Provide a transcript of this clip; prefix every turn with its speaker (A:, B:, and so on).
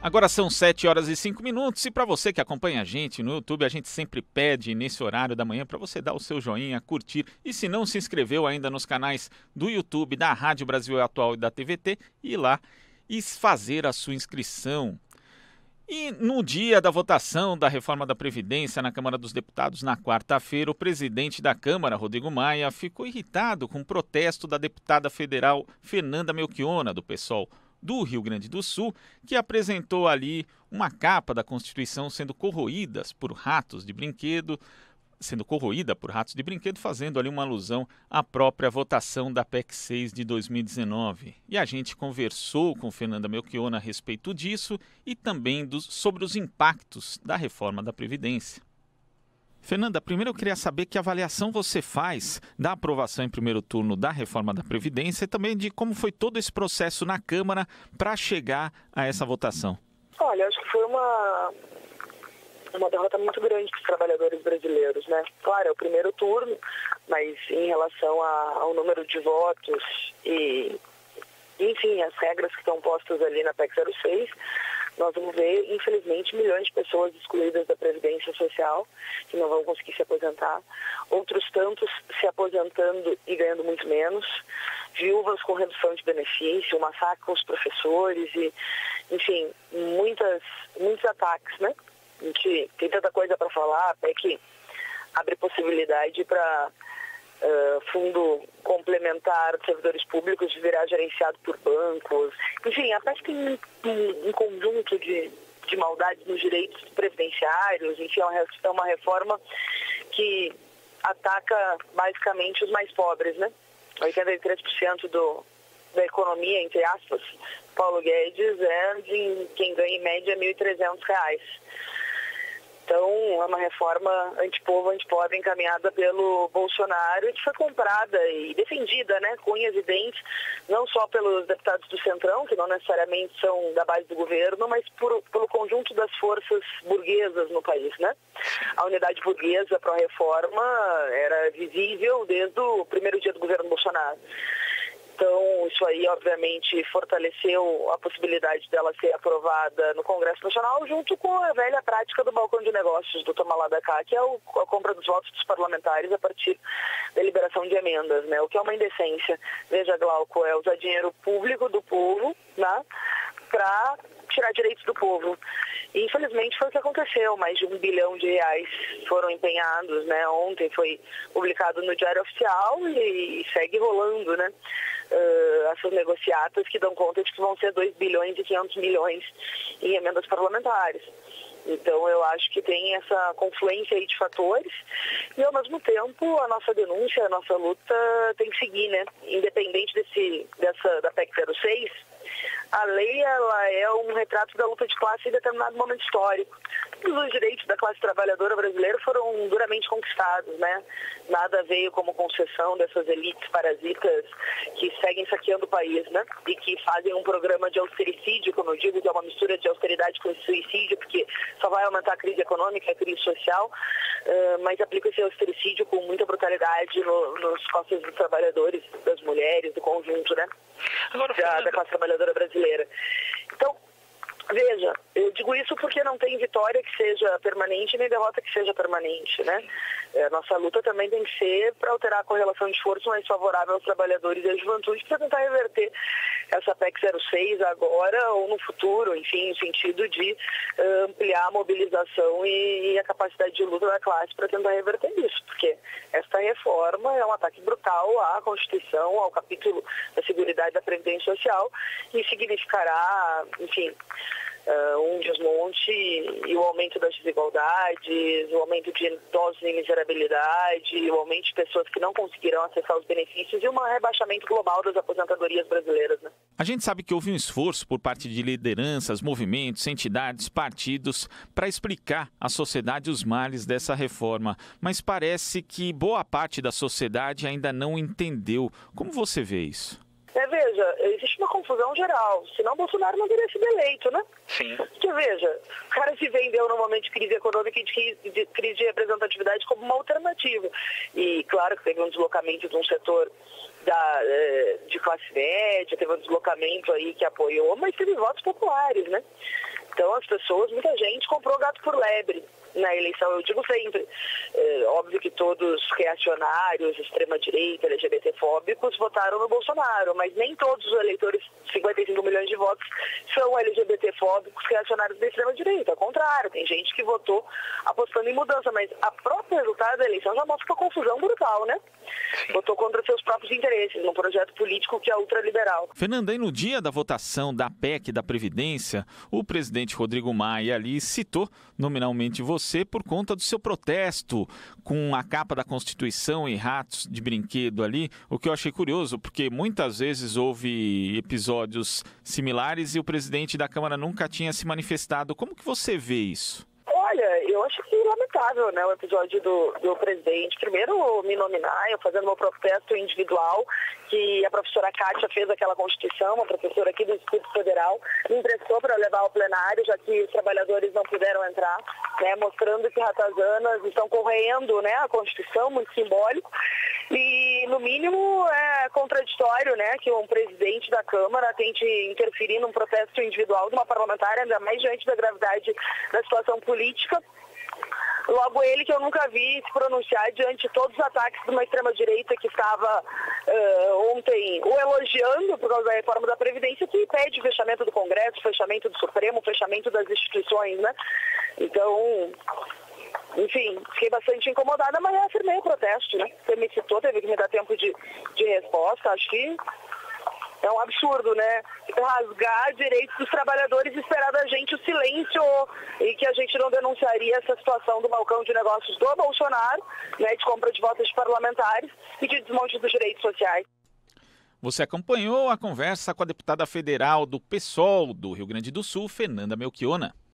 A: Agora são 7h05 e para você que acompanha a gente no YouTube, a gente sempre pede nesse horário da manhã para você dar o seu joinha, curtir e se não se inscreveu ainda nos canais do YouTube, da Rádio Brasil Atual e da TVT, ir lá e fazer a sua inscrição. E no dia da votação da reforma da Previdência na Câmara dos Deputados, na quarta-feira, o presidente da Câmara, Rodrigo Maia, ficou irritado com o protesto da deputada federal Fernanda Melchiona, do PSOL do Rio Grande do Sul, que apresentou ali uma capa da Constituição sendo corroída por ratos de brinquedo, fazendo ali uma alusão à própria votação da PEC 6 de 2019. E a gente conversou com Fernanda Melchiona a respeito disso e também sobre os impactos da reforma da Previdência. Fernanda, primeiro eu queria saber que avaliação você faz da aprovação em primeiro turno da reforma da Previdência e também de como foi todo esse processo na Câmara para chegar a essa votação.
B: Olha, acho que foi uma derrota muito grande para os trabalhadores brasileiros, né? Claro, é o primeiro turno, mas em relação ao número de votos e, enfim, as regras que estão postas ali na PEC 06, nós vamos ver, infelizmente, milhões de pessoas excluídas da Previdência Social, que não vão conseguir se aposentar, outros tantos se aposentando e ganhando muito menos, viúvas com redução de benefício, um massacre com os professores e, enfim, muitos ataques, né? A gente tem tanta coisa para falar, até que abre possibilidade para fundo complementar de servidores públicos de virar gerenciado por bancos. Enfim, a PEC tem um conjunto de maldades nos direitos previdenciários. Enfim, é uma reforma que ataca basicamente os mais pobres, né? 83% da economia, entre aspas, Paulo Guedes é de quem ganha em média R$ 1.300. Então, é uma reforma antipovo, antipobre encaminhada pelo Bolsonaro e que foi comprada e defendida, né, com unhas e dentes, não só pelos deputados do Centrão, que não necessariamente são da base do governo, mas pelo conjunto das forças burguesas no país, né? A unidade burguesa para a reforma era visível desde o primeiro dia do governo Bolsonaro. Então, isso aí, obviamente, fortaleceu a possibilidade dela ser aprovada no Congresso Nacional, junto com a velha prática do balcão de negócios do toma lá da cá, que é a compra dos votos dos parlamentares a partir da liberação de emendas, né? O que é uma indecência. Veja, Glauco, é usar dinheiro público do povo, né, para tirar direitos do povo. E, infelizmente, foi o que aconteceu. Mais de R$ 1 bilhão foram empenhados, né? Ontem foi publicado no Diário Oficial e segue rolando, né? Essas negociatas que dão conta de que vão ser 2 bilhões e 500 milhões em emendas parlamentares. Então, eu acho que tem essa confluência aí de fatores e, ao mesmo tempo, a nossa denúncia, a nossa luta tem que seguir, né? Independente da PEC 06, a lei ela é um retrato da luta de classe em determinado momento histórico. Os direitos da classe trabalhadora brasileira foram duramente conquistados, né? Nada veio como concessão dessas elites parasitas que seguem saqueando o país, né? E que fazem um programa de austericídio, como eu digo, que é uma mistura de austeridade com suicídio, porque só vai aumentar a crise econômica, a crise social, mas aplica esse austericídio com muita brutalidade nos costas dos trabalhadores, das mulheres, do conjunto, né? Da classe trabalhadora brasileira. Então, veja, eu digo isso porque não tem vitória que seja permanente nem derrota que seja permanente, né? A nossa luta também tem que ser para alterar a correlação de esforço mais favorável aos trabalhadores e à juventude para tentar reverter essa PEC 06 agora ou no futuro, enfim, no sentido de ampliar a mobilização e a capacidade de luta da classe para tentar reverter isso, porque esta reforma é um ataque brutal à Constituição, ao capítulo da Seguridade da Previdência Social e significará, enfim, um desmonte e o aumento das desigualdades, o aumento de idosos em miserabilidade, o aumento de pessoas que não conseguirão acessar os benefícios e um rebaixamento global das aposentadorias brasileiras, né?
A: A gente sabe que houve um esforço por parte de lideranças, movimentos, entidades, partidos para explicar à sociedade os males dessa reforma, mas parece que boa parte da sociedade ainda não entendeu. Como você vê isso?
B: Veja, existe uma confusão geral, senão Bolsonaro não teria sido eleito, né?
A: Sim.
B: Porque, veja, o cara se vendeu no momento de crise econômica e de crise de representatividade como uma alternativa. E, claro, que teve um deslocamento de um setor de classe média, teve um deslocamento aí que apoiou, mas teve votos populares, né? Então as pessoas, muita gente comprou gato por lebre na eleição. Eu digo sempre, óbvio que todos reacionários, extrema-direita, LGBT-fóbicos votaram no Bolsonaro, mas nem todos os eleitores, 55 milhões de votos, são LGBT-fóbicos reacionários da extrema-direita. Ao contrário, tem gente que votou apostando em mudança, mas a própria resultado da eleição já mostra uma confusão brutal, né? Votou contra seus próprios interesses, num projeto político que é ultraliberal.
A: Fernanda, e no dia da votação da PEC da Previdência, o presidente Rodrigo Maia ali citou nominalmente você por conta do seu protesto com a capa da Constituição e ratos de brinquedo ali, o que eu achei curioso, porque muitas vezes houve episódios similares e o presidente da Câmara nunca tinha se manifestado. Como que você vê isso?
B: Olha, eu acho que lamentável, né, o episódio do presidente. Primeiro, me nominar, eu fazendo meu protesto individual, que a professora Kátia fez aquela Constituição, uma professora aqui do Distrito Federal, me emprestou para levar ao plenário, já que os trabalhadores não puderam entrar, né, mostrando que ratazanas estão correndo, né, a Constituição, muito simbólico. E, no mínimo, é contraditório, né, que um presidente da Câmara tente interferir num protesto individual de uma parlamentar, ainda mais diante da gravidade da situação política. Logo ele, que eu nunca vi se pronunciar diante de todos os ataques de uma extrema-direita que estava ontem o elogiando por causa da reforma da Previdência, que pede o fechamento do Congresso, o fechamento do Supremo, o fechamento das instituições, né? Então, enfim, fiquei bastante incomodada, mas reafirmei o protesto, né? Você me citou, teve que me dar tempo de resposta, acho que é um absurdo, né? Rasgar direitos dos trabalhadores e esperar da gente o silêncio e que a gente não denunciaria essa situação do balcão de negócios do Bolsonaro, né, de compra de votos de parlamentares e de desmonte dos direitos sociais.
A: Você acompanhou a conversa com a deputada federal do PSOL do Rio Grande do Sul, Fernanda Melchiona.